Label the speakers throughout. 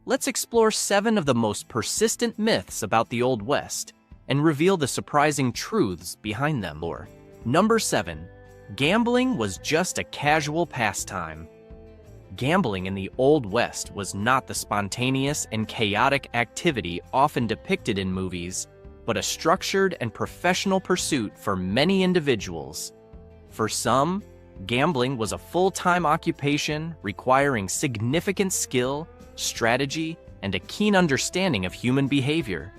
Speaker 1: let's explore 7 of the most persistent myths about the Old West and reveal the surprising truths behind them. Number 7. Gambling was just a casual pastime. Gambling in the Old West was not the spontaneous and chaotic activity often depicted in movies, but a structured and professional pursuit for many individuals. For some, gambling was a full-time occupation requiring significant skill, strategy, and a keen understanding of human behavior.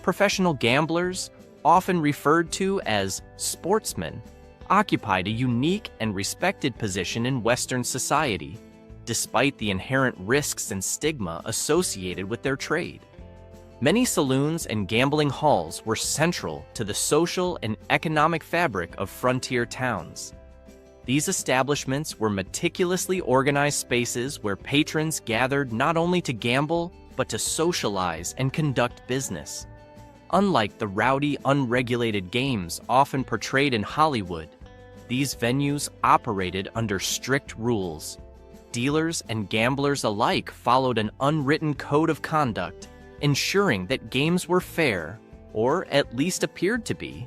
Speaker 1: Professional gamblers, often referred to as sportsmen, occupied a unique and respected position in Western society, despite the inherent risks and stigma associated with their trade. Many saloons and gambling halls were central to the social and economic fabric of frontier towns. These establishments were meticulously organized spaces where patrons gathered not only to gamble, but to socialize and conduct business. Unlike the rowdy, unregulated games often portrayed in Hollywood, these venues operated under strict rules. Dealers and gamblers alike followed an unwritten code of conduct, ensuring that games were fair, or at least appeared to be.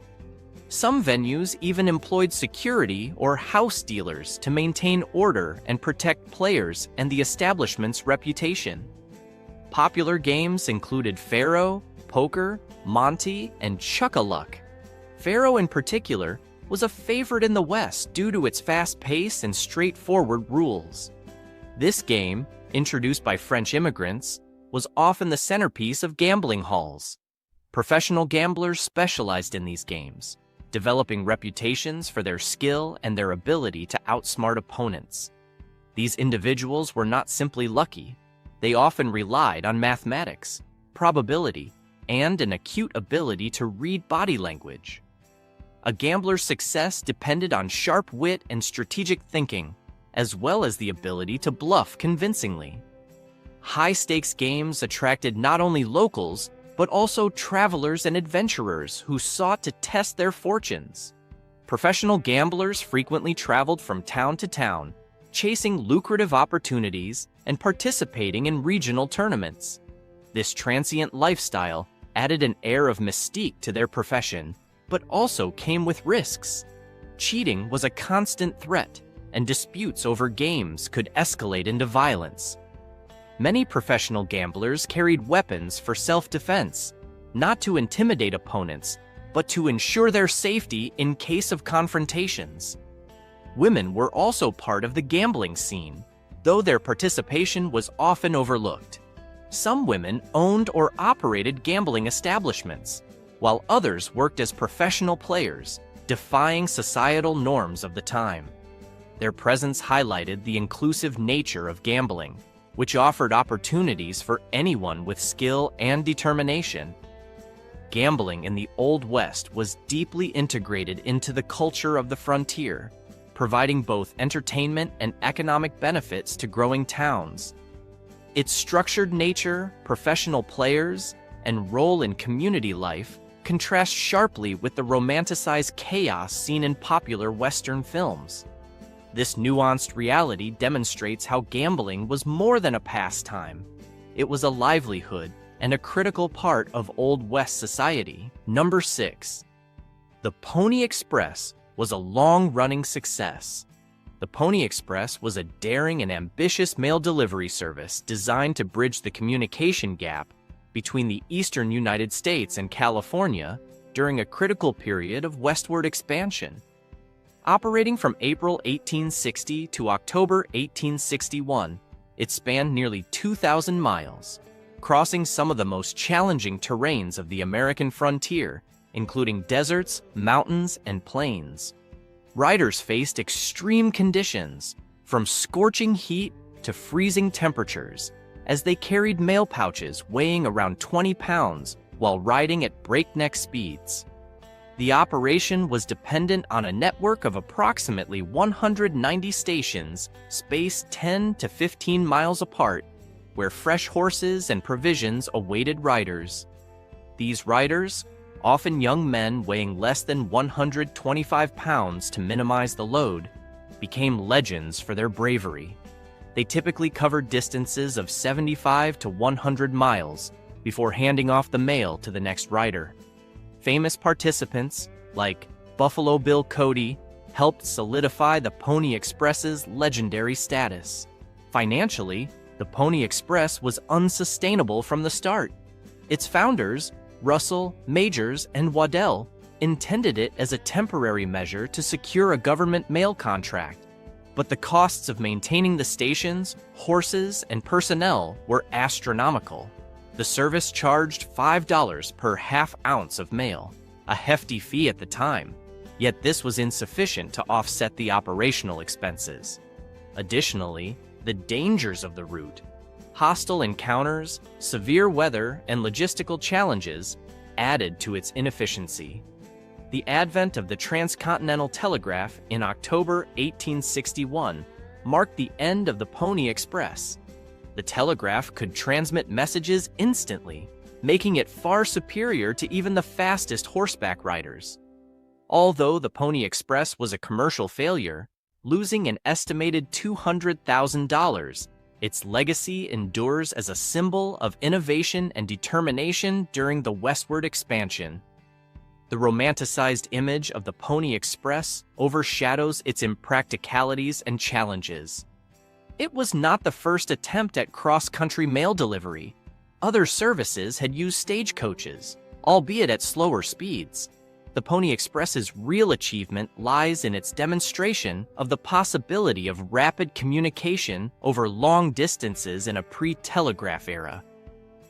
Speaker 1: Some venues even employed security or house dealers to maintain order and protect players and the establishment's reputation. Popular games included Faro, poker, Monte, and Chuck-a-Luck. Faro in particular was a favorite in the West due to its fast pace and straightforward rules. This game, introduced by French immigrants, was often the centerpiece of gambling halls. Professional gamblers specialized in these games, developing reputations for their skill and their ability to outsmart opponents. These individuals were not simply lucky. They often relied on mathematics, probability, and an acute ability to read body language. A gambler's success depended on sharp wit and strategic thinking, as well as the ability to bluff convincingly. High-stakes games attracted not only locals, but also travelers and adventurers who sought to test their fortunes. Professional gamblers frequently traveled from town to town, chasing lucrative opportunities and participating in regional tournaments. This transient lifestyle added an air of mystique to their profession, but also came with risks. Cheating was a constant threat, and disputes over games could escalate into violence. Many professional gamblers carried weapons for self-defense, not to intimidate opponents, but to ensure their safety in case of confrontations. Women were also part of the gambling scene, though their participation was often overlooked. Some women owned or operated gambling establishments, while others worked as professional players, defying societal norms of the time. Their presence highlighted the inclusive nature of gambling, which offered opportunities for anyone with skill and determination. Gambling in the Old West was deeply integrated into the culture of the frontier, providing both entertainment and economic benefits to growing towns. Its structured nature, professional players, and role in community life contrast sharply with the romanticized chaos seen in popular Western films. This nuanced reality demonstrates how gambling was more than a pastime. It was a livelihood and a critical part of Old West society. Number 6. The Pony Express was a long-running success. The Pony Express was a daring and ambitious mail delivery service designed to bridge the communication gap between the eastern United States and California during a critical period of westward expansion. Operating from April 1860 to October 1861, it spanned nearly 2,000 miles, crossing some of the most challenging terrains of the American frontier, including deserts, mountains, and plains. Riders faced extreme conditions, from scorching heat to freezing temperatures, as they carried mail pouches weighing around 20 pounds while riding at breakneck speeds. The operation was dependent on a network of approximately 190 stations spaced 10 to 15 miles apart, where fresh horses and provisions awaited riders. These riders, often young men weighing less than 125 pounds to minimize the load, became legends for their bravery. They typically covered distances of 75 to 100 miles before handing off the mail to the next rider. Famous participants, like Buffalo Bill Cody, helped solidify the Pony Express's legendary status. Financially, the Pony Express was unsustainable from the start. Its founders, Russell, Majors, and Waddell, intended it as a temporary measure to secure a government mail contract, but the costs of maintaining the stations, horses, and personnel were astronomical. The service charged $5 per half ounce of mail, a hefty fee at the time, yet this was insufficient to offset the operational expenses. Additionally, the dangers of the route, hostile encounters, severe weather, and logistical challenges added to its inefficiency. The advent of the transcontinental telegraph in October 1861 marked the end of the Pony Express. The telegraph could transmit messages instantly, making it far superior to even the fastest horseback riders. Although the Pony Express was a commercial failure, losing an estimated $200,000, its legacy endures as a symbol of innovation and determination during the westward expansion. The romanticized image of the Pony Express overshadows its impracticalities and challenges. It was not the first attempt at cross-country mail delivery. Other services had used stagecoaches, albeit at slower speeds. The Pony Express's real achievement lies in its demonstration of the possibility of rapid communication over long distances in a pre-telegraph era.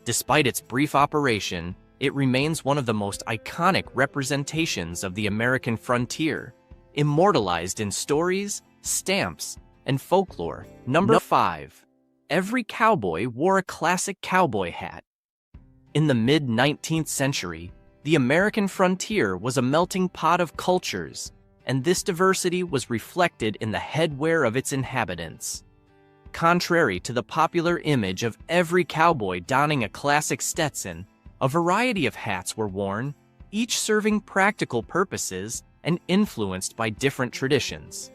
Speaker 1: Despite its brief operation, it remains one of the most iconic representations of the American frontier, immortalized in stories, stamps, and folklore. Number 5. Every cowboy wore a classic cowboy hat. In the mid-19th century, the American frontier was a melting pot of cultures, and this diversity was reflected in the headwear of its inhabitants. Contrary to the popular image of every cowboy donning a classic Stetson, a variety of hats were worn, each serving practical purposes and influenced by different traditions.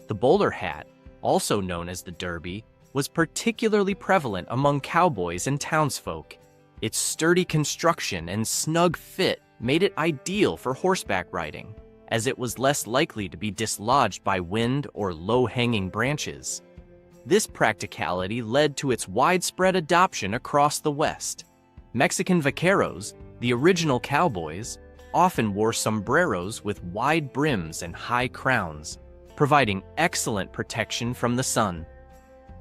Speaker 1: The bowler hat, also known as the derby, was particularly prevalent among cowboys and townsfolk. Its sturdy construction and snug fit made it ideal for horseback riding, as it was less likely to be dislodged by wind or low-hanging branches. This practicality led to its widespread adoption across the West. Mexican vaqueros, the original cowboys, often wore sombreros with wide brims and high crowns, providing excellent protection from the sun.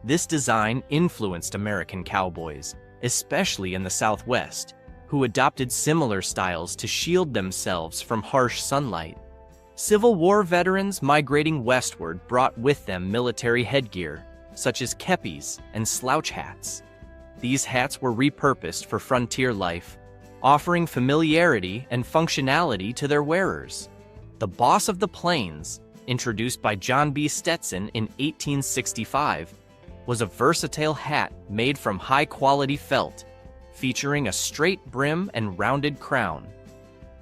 Speaker 1: This design influenced American cowboys, especially in the Southwest, who adopted similar styles to shield themselves from harsh sunlight. Civil War veterans migrating westward brought with them military headgear, such as kepis and slouch hats. These hats were repurposed for frontier life, offering familiarity and functionality to their wearers. The Boss of the Plains, introduced by John B. Stetson in 1865, was a versatile hat made from high-quality felt, featuring a straight brim and rounded crown.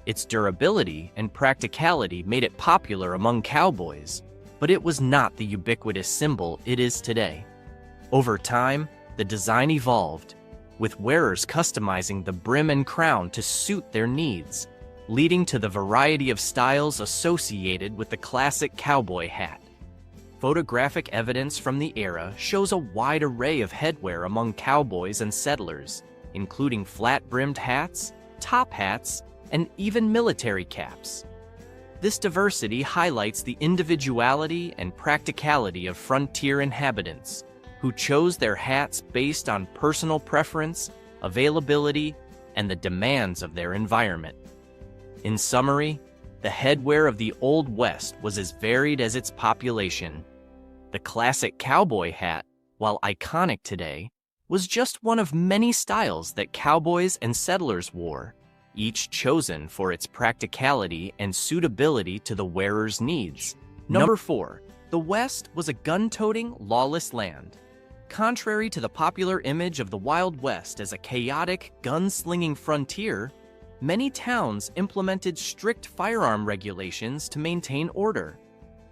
Speaker 1: Its durability and practicality made it popular among cowboys, but it was not the ubiquitous symbol it is today. Over time, the design evolved, with wearers customizing the brim and crown to suit their needs, leading to the variety of styles associated with the classic cowboy hat. Photographic evidence from the era shows a wide array of headwear among cowboys and settlers, including flat-brimmed hats, top hats, and even military caps. This diversity highlights the individuality and practicality of frontier inhabitants, who chose their hats based on personal preference, availability, and the demands of their environment. In summary, the headwear of the Old West was as varied as its population. The classic cowboy hat, while iconic today, was just one of many styles that cowboys and settlers wore, each chosen for its practicality and suitability to the wearer's needs. Number 4. The West was a gun-toting, lawless land. Contrary to the popular image of the Wild West as a chaotic, gun-slinging frontier, many towns implemented strict firearm regulations to maintain order.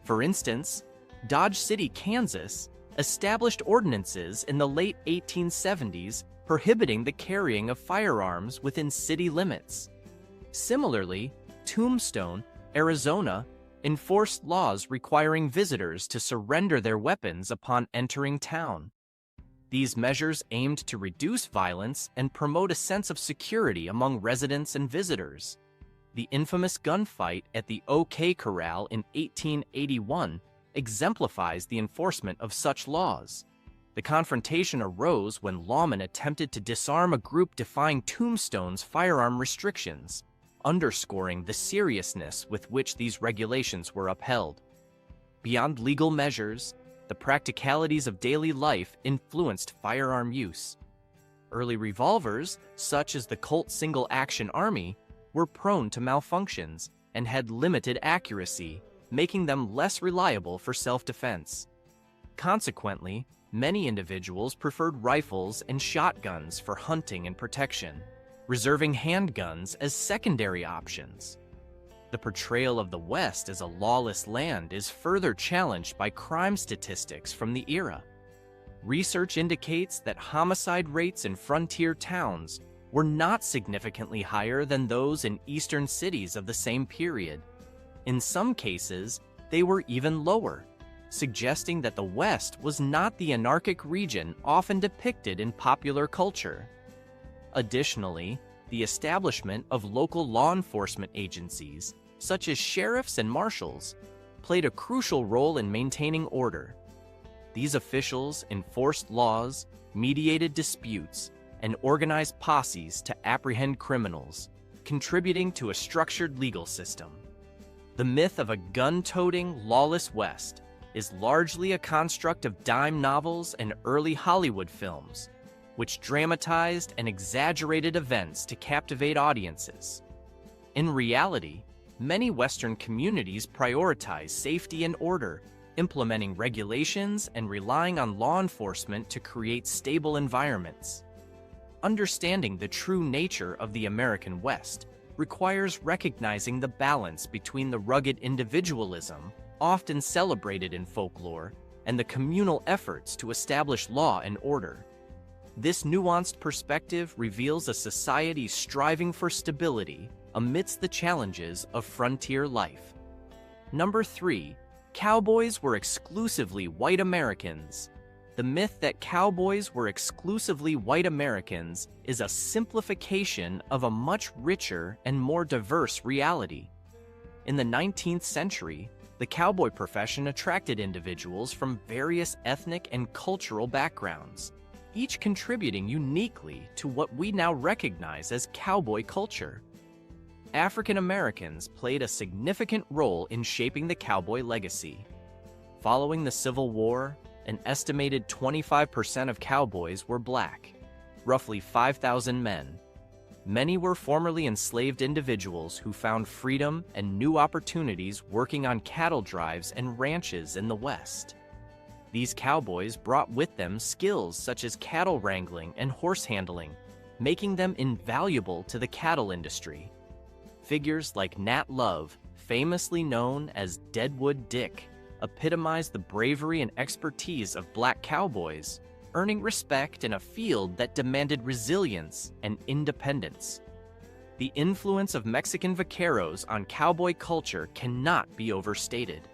Speaker 1: For instance, Dodge City, Kansas, established ordinances in the late 1870s prohibiting the carrying of firearms within city limits. Similarly, Tombstone, Arizona, enforced laws requiring visitors to surrender their weapons upon entering town. These measures aimed to reduce violence and promote a sense of security among residents and visitors. The infamous gunfight at the OK Corral in 1881 exemplifies the enforcement of such laws. The confrontation arose when lawmen attempted to disarm a group defying Tombstone's firearm restrictions, underscoring the seriousness with which these regulations were upheld. Beyond legal measures, the practicalities of daily life influenced firearm use. Early revolvers, such as the Colt Single Action Army, were prone to malfunctions and had limited accuracy, making them less reliable for self-defense. Consequently, many individuals preferred rifles and shotguns for hunting and protection, reserving handguns as secondary options. The portrayal of the West as a lawless land is further challenged by crime statistics from the era. Research indicates that homicide rates in frontier towns were not significantly higher than those in eastern cities of the same period. In some cases, they were even lower, suggesting that the West was not the anarchic region often depicted in popular culture. Additionally, the establishment of local law enforcement agencies, such as sheriffs and marshals, played a crucial role in maintaining order. These officials enforced laws, mediated disputes, and organized posses to apprehend criminals, contributing to a structured legal system. The myth of a gun-toting, lawless West is largely a construct of dime novels and early Hollywood films, which dramatized and exaggerated events to captivate audiences. In reality, many Western communities prioritize safety and order, implementing regulations and relying on law enforcement to create stable environments. Understanding the true nature of the American West requires recognizing the balance between the rugged individualism, often celebrated in folklore, and the communal efforts to establish law and order. This nuanced perspective reveals a society striving for stability amidst the challenges of frontier life. Number 3. Cowboys were exclusively white Americans. The myth that cowboys were exclusively white Americans is a simplification of a much richer and more diverse reality. In the 19th century, the cowboy profession attracted individuals from various ethnic and cultural backgrounds, each contributing uniquely to what we now recognize as cowboy culture. African Americans played a significant role in shaping the cowboy legacy. Following the Civil War, an estimated 25% of cowboys were black, roughly 5,000 men. Many were formerly enslaved individuals who found freedom and new opportunities working on cattle drives and ranches in the West. These cowboys brought with them skills such as cattle wrangling and horse handling, making them invaluable to the cattle industry. Figures like Nat Love, famously known as Deadwood Dick, epitomized the bravery and expertise of black cowboys, earning respect in a field that demanded resilience and independence. The influence of Mexican vaqueros on cowboy culture cannot be overstated.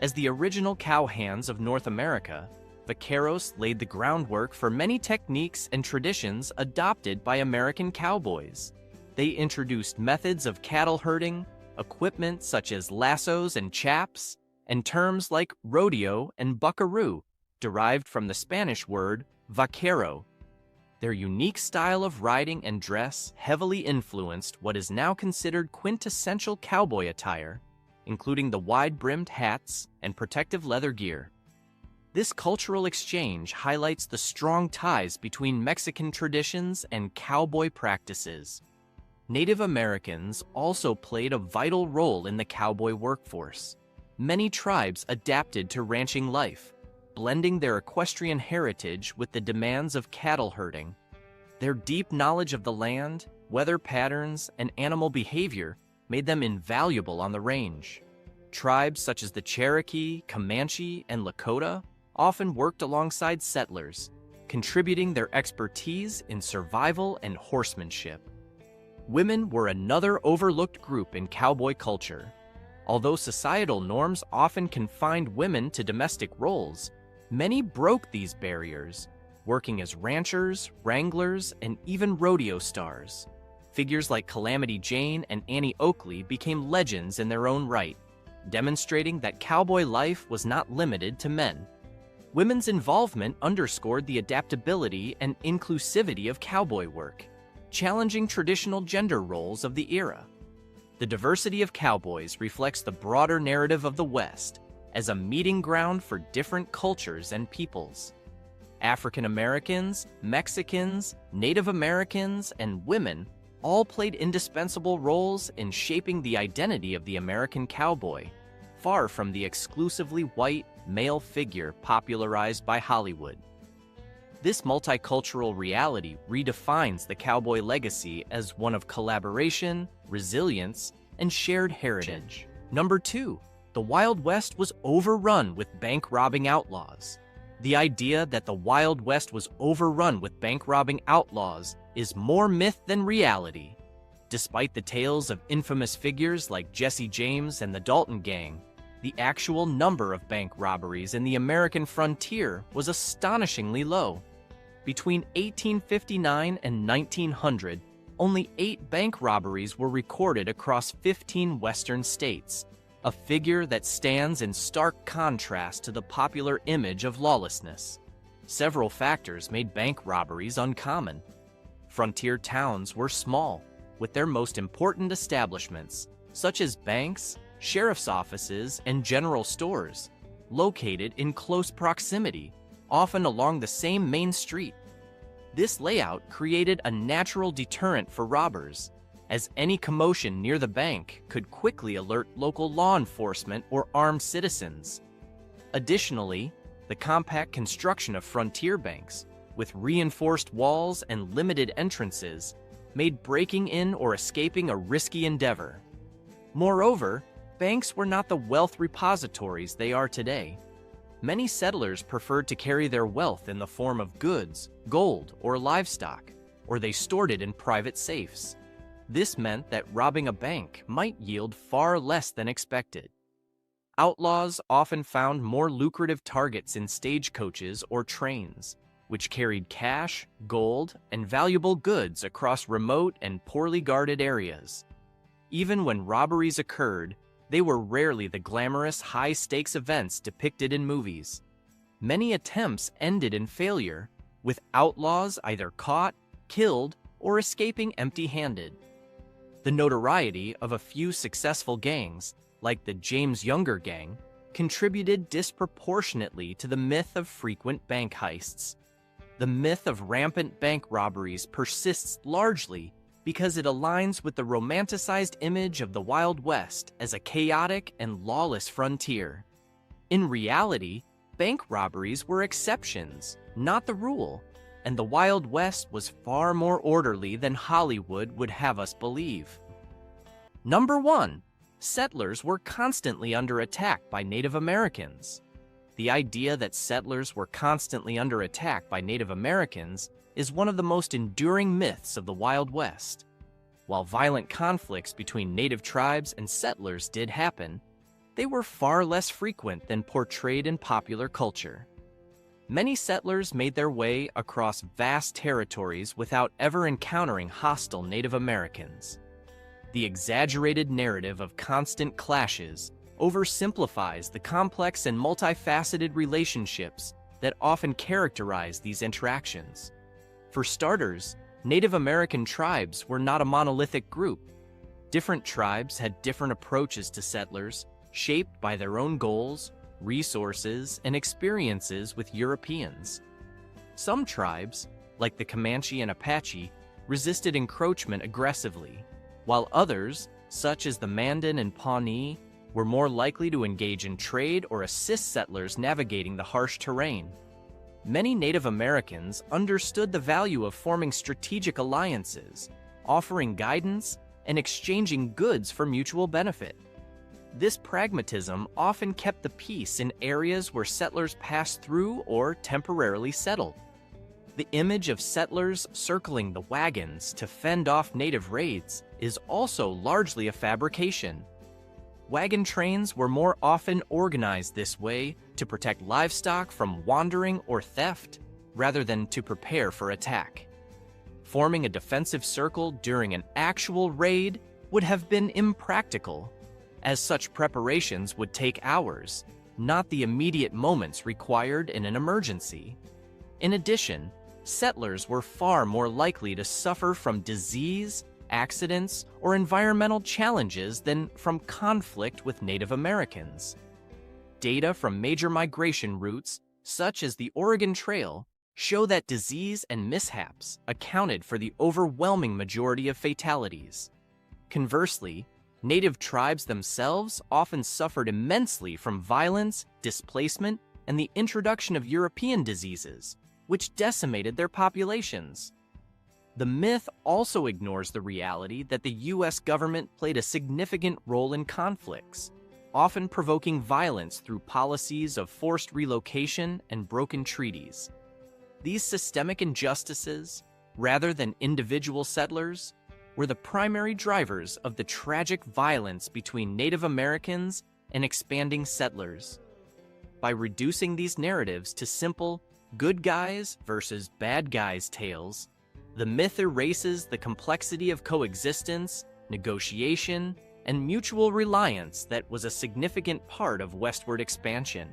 Speaker 1: As the original cowhands of North America, vaqueros laid the groundwork for many techniques and traditions adopted by American cowboys. They introduced methods of cattle herding, equipment such as lassos and chaps, and terms like rodeo and buckaroo, derived from the Spanish word vaquero. Their unique style of riding and dress heavily influenced what is now considered quintessential cowboy attire, including the wide-brimmed hats and protective leather gear. This cultural exchange highlights the strong ties between Mexican traditions and cowboy practices. Native Americans also played a vital role in the cowboy workforce. Many tribes adapted to ranching life, blending their equestrian heritage with the demands of cattle herding. Their deep knowledge of the land, weather patterns, and animal behavior made them invaluable on the range. Tribes such as the Cherokee, Comanche, and Lakota often worked alongside settlers, contributing their expertise in survival and horsemanship. Women were another overlooked group in cowboy culture. Although societal norms often confined women to domestic roles, many broke these barriers, working as ranchers, wranglers, and even rodeo stars. Figures like Calamity Jane and Annie Oakley became legends in their own right, demonstrating that cowboy life was not limited to men. Women's involvement underscored the adaptability and inclusivity of cowboy work, challenging traditional gender roles of the era. The diversity of cowboys reflects the broader narrative of the West as a meeting ground for different cultures and peoples. African Americans, Mexicans, Native Americans, and women all played indispensable roles in shaping the identity of the American cowboy, far from the exclusively white male figure popularized by Hollywood. This multicultural reality redefines the cowboy legacy as one of collaboration, resilience, and shared heritage. Number 2, the Wild West was overrun with bank-robbing outlaws. The idea that the Wild West was overrun with bank-robbing outlaws is more myth than reality. Despite the tales of infamous figures like Jesse James and the Dalton Gang, the actual number of bank robberies in the American frontier was astonishingly low. Between 1859 and 1900, only 8 bank robberies were recorded across 15 western states, a figure that stands in stark contrast to the popular image of lawlessness. Several factors made bank robberies uncommon. Frontier towns were small, with their most important establishments, such as banks, sheriff's offices, and general stores, located in close proximity, often along the same main street. This layout created a natural deterrent for robbers, as any commotion near the bank could quickly alert local law enforcement or armed citizens. Additionally, the compact construction of frontier banks, with reinforced walls and limited entrances, made breaking in or escaping a risky endeavor. Moreover, banks were not the wealth repositories they are today. Many settlers preferred to carry their wealth in the form of goods, gold, or livestock, or they stored it in private safes. This meant that robbing a bank might yield far less than expected. Outlaws often found more lucrative targets in stagecoaches or trains, which carried cash, gold, and valuable goods across remote and poorly guarded areas. Even when robberies occurred, they were rarely the glamorous, high-stakes events depicted in movies. Many attempts ended in failure, with outlaws either caught, killed, or escaping empty-handed. The notoriety of a few successful gangs, like the James Younger Gang, contributed disproportionately to the myth of frequent bank heists. The myth of rampant bank robberies persists largely because it aligns with the romanticized image of the Wild West as a chaotic and lawless frontier. In reality, bank robberies were exceptions, not the rule, and the Wild West was far more orderly than Hollywood would have us believe. Number 1. Settlers were constantly under attack by Native Americans. The idea that settlers were constantly under attack by Native Americans is one of the most enduring myths of the Wild West. While violent conflicts between native tribes and settlers did happen, they were far less frequent than portrayed in popular culture. Many settlers made their way across vast territories without ever encountering hostile Native Americans. The exaggerated narrative of constant clashes oversimplifies the complex and multifaceted relationships that often characterize these interactions. For starters, Native American tribes were not a monolithic group. Different tribes had different approaches to settlers, shaped by their own goals, resources, and experiences with Europeans. Some tribes, like the Comanche and Apache, resisted encroachment aggressively, while others, such as the Mandan and Pawnee, were more likely to engage in trade or assist settlers navigating the harsh terrain. Many Native Americans understood the value of forming strategic alliances, offering guidance, and exchanging goods for mutual benefit. This pragmatism often kept the peace in areas where settlers passed through or temporarily settled. The image of settlers circling the wagons to fend off native raids is also largely a fabrication. Wagon trains were more often organized this way to protect livestock from wandering or theft, rather than to prepare for attack. Forming a defensive circle during an actual raid would have been impractical, as such preparations would take hours, not the immediate moments required in an emergency. In addition, settlers were far more likely to suffer from disease, accidents, or environmental challenges than from conflict with Native Americans. Data from major migration routes, such as the Oregon Trail, show that disease and mishaps accounted for the overwhelming majority of fatalities. Conversely, Native tribes themselves often suffered immensely from violence, displacement, and the introduction of European diseases, which decimated their populations. The myth also ignores the reality that the U.S. government played a significant role in conflicts, often provoking violence through policies of forced relocation and broken treaties. These systemic injustices, rather than individual settlers, were the primary drivers of the tragic violence between Native Americans and expanding settlers. By reducing these narratives to simple good guys versus bad guys tales, the myth erases the complexity of coexistence, negotiation, and mutual reliance that was a significant part of westward expansion.